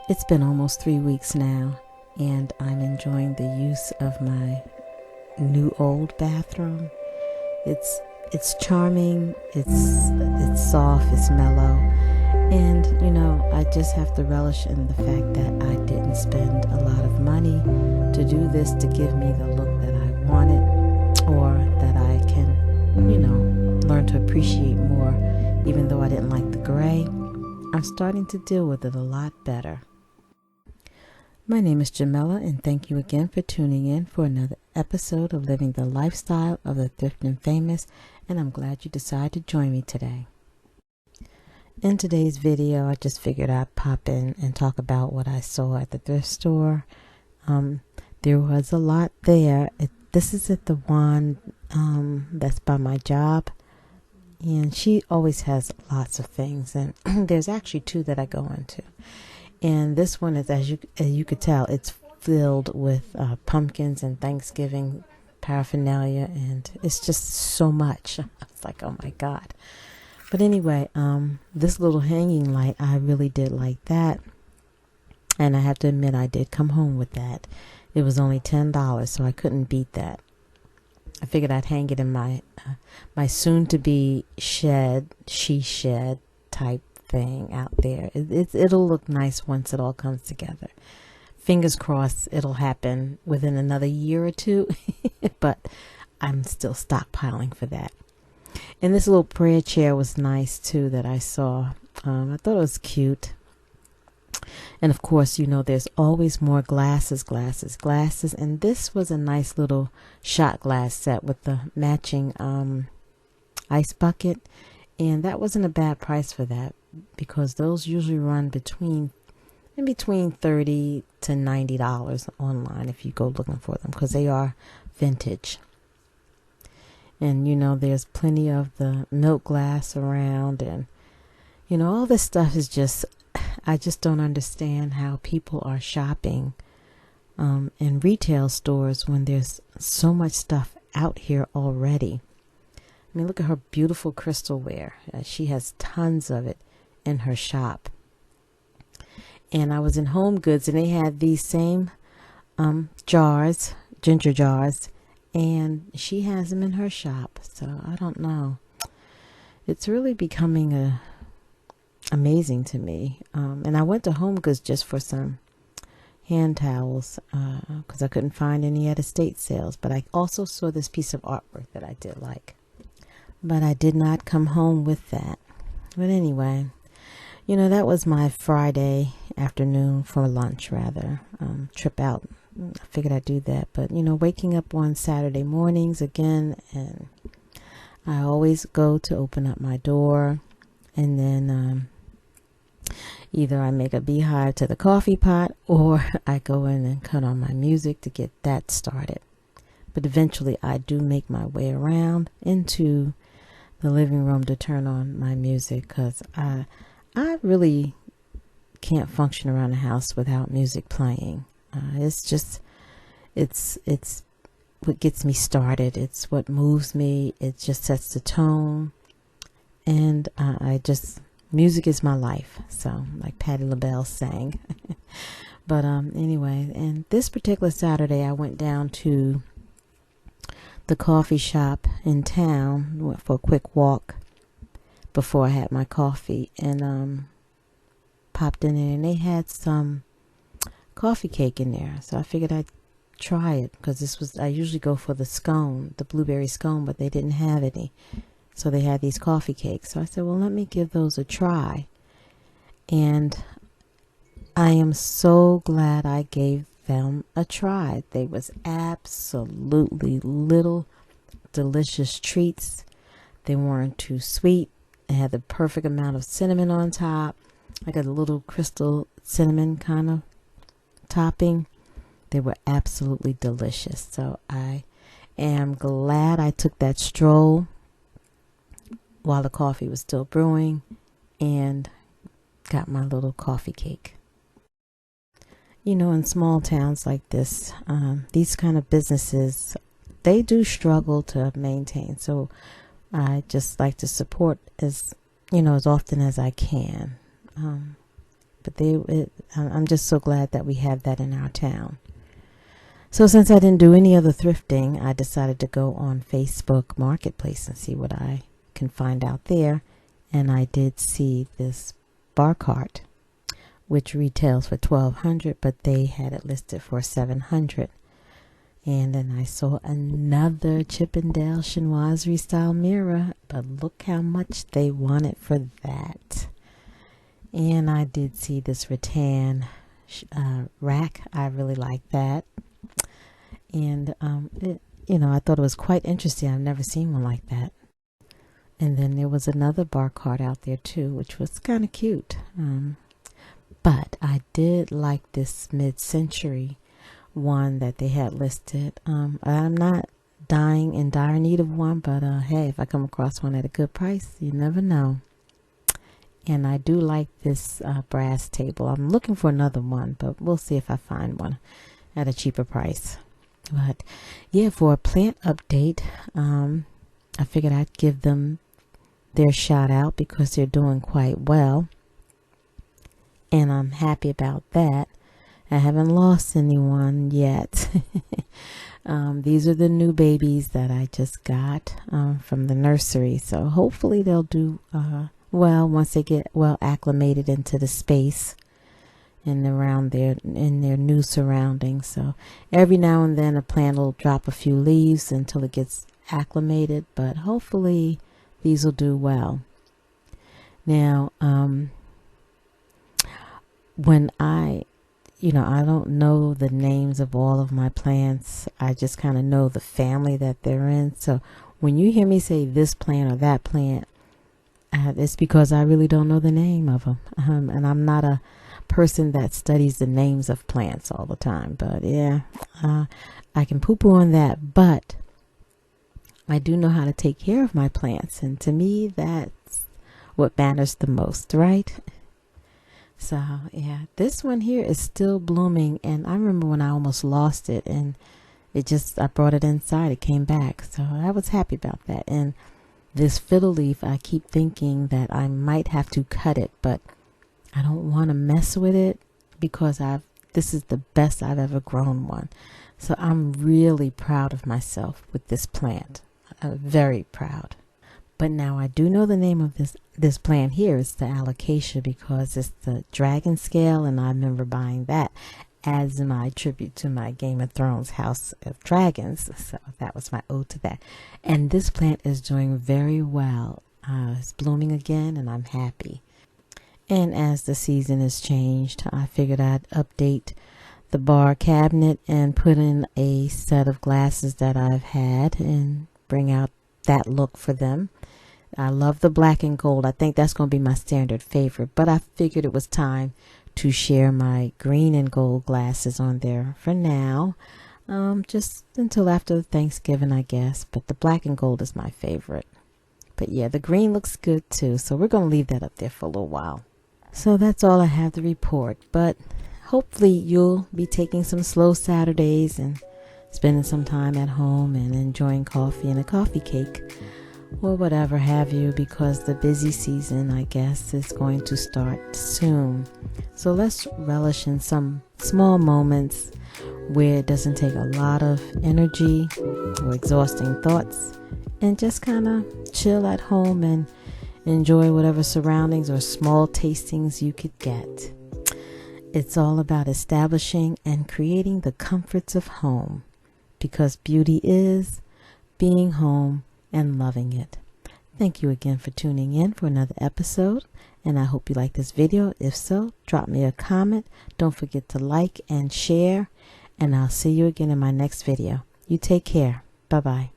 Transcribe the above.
It's been almost 3 weeks now, and I'm enjoying the use of my new old bathroom. It's charming, it's soft, it's mellow, and I just have to relish in the fact that I didn't spend a lot of money to do this to give me the look that I wanted, or that I can, learn to appreciate more. Even though I didn't like the gray, I'm starting to deal with it a lot better. My name is Jamela, and thank you again for tuning in for another episode of Living the Lifestyle of the Thrift and Famous, and I'm glad you decided to join me today. In today's video, I just figured I'd pop in and talk about what I saw at the thrift store. There was a lot there. This is at the one that's by my job, and she always has lots of things, and there's actually two that I go into. And this one is, as you could tell, it's filled with pumpkins and Thanksgiving paraphernalia, and it's just so much. It's like, oh my God. But anyway, this little hanging light, I really did like that. And I have to admit, I did come home with that. It was only $10, so I couldn't beat that. I figured I'd hang it in my soon-to-be she shed type thing out there. It'll look nice once it all comes together. Fingers crossed it'll happen within another year or two, but I'm still stockpiling for that. And this little prayer chair was nice too that I saw. I thought it was cute. And of course, there's always more glasses. And this was a nice little shot glass set with the matching ice bucket. And that wasn't a bad price for that, because those usually run between $30 to $90 online if you go looking for them, because they are vintage. And there's plenty of the milk glass around, and all this stuff is just, I just don't understand how people are shopping in retail stores when there's so much stuff out here already. I mean, look at her beautiful crystalware. She has tons of it in her shop. And I was in Home Goods, and they had these same jars, ginger jars, and she has them in her shop. So I don't know. It's really becoming amazing to me. And I went to Home Goods just for some hand towels because I couldn't find any at estate sales. But I also saw this piece of artwork that I did like. But I did not come home with that. But anyway, that was my Friday afternoon, for lunch rather, trip out. I figured I'd do that. But, waking up on Saturday mornings again, and I always go to open up my door, and then either I make a beehive to the coffee pot, or I go in and cut on my music to get that started. But eventually I do make my way around into the living room to turn on my music, because I really can't function around the house without music playing. It's what gets me started. It's what moves me. It just sets the tone. And music is my life. So, like Patti LaBelle sang. But anyway, and this particular Saturday, I went down to the coffee shop in town, went for a quick walk before I had my coffee, and popped in there, and they had some coffee cake in there. So I figured I'd try it, because I usually go for the scone, the blueberry scone, but they didn't have any. So they had these coffee cakes. So I said, well, let me give those a try. And I am so glad I gave them a try. They was absolutely little delicious treats. They weren't too sweet. They had the perfect amount of cinnamon on top. I got a little crystal cinnamon kind of topping. They were absolutely delicious. So I am glad I took that stroll while the coffee was still brewing and got my little coffee cake. In small towns like this, these kind of businesses, they do struggle to maintain. So I just like to support as often as I can. but I'm just so glad that we have that in our town. So since I didn't do any other thrifting, I decided to go on Facebook Marketplace and see what I can find out there. And I did see this bar cart, which retails for $1,200, but they had it listed for $700. And then I saw another Chippendale chinoiserie style mirror, but look how much they wanted for that. And I did see this rattan rack. I really like that. And I thought it was quite interesting. I've never seen one like that. And then there was another bar cart out there too, which was kind of cute. But I did like this mid-century one that they had listed. I'm not in dire need of one, but hey, if I come across one at a good price, you never know. And I do like this brass table. I'm looking for another one, but we'll see if I find one at a cheaper price. But yeah, for a plant update, I figured I'd give them their shout out because they're doing quite well. And I'm happy about that. I haven't lost anyone yet. These are the new babies that I just got from the nursery. So hopefully they'll do well once they get well acclimated into the space and around in their new surroundings. So every now and then a plant will drop a few leaves until it gets acclimated, but hopefully these will do well. Now, when I don't know the names of all of my plants. I just kind of know the family that they're in. So when you hear me say this plant or that plant, it's because I really don't know the name of them. And I'm not a person that studies the names of plants all the time. But yeah, I can poo-poo on that. But I do know how to take care of my plants. And to me, that's what matters the most, right? So yeah, this one here is still blooming, and I remember when I almost lost it, and I brought it inside, it came back, so I was happy about that. And this fiddle leaf, I keep thinking that I might have to cut it, but I don't want to mess with it because this is the best I've ever grown one. So I'm really proud of myself with this plant. I'm very proud. But now I do know the name of this plant here. It's the alocasia because it's the dragon scale, and I remember buying that as my tribute to my Game of Thrones House of Dragons. So that was my ode to that. And this plant is doing very well. It's blooming again, and I'm happy. And as the season has changed, I figured I'd update the bar cabinet and put in a set of glasses that I've had and bring out that look for them. I love the black and gold. I think that's going to be my standard favorite, but I figured it was time to share my green and gold glasses on there for now, just until after Thanksgiving, I guess. But the black and gold is my favorite. But yeah, the green looks good too, so we're going to leave that up there for a little while. So that's all I have to report, but hopefully you'll be taking some slow Saturdays and spending some time at home and enjoying coffee and a coffee cake or whatever have you, because the busy season, I guess, is going to start soon. So let's relish in some small moments where it doesn't take a lot of energy or exhausting thoughts, and just kind of chill at home and enjoy whatever surroundings or small tastings you could get. It's all about establishing and creating the comforts of home, because beauty is being home and loving it. Thank you again for tuning in for another episode, and I hope you like this video. If so, drop me a comment. Don't forget to like and share, and I'll see you again in my next video. You take care. Bye-bye.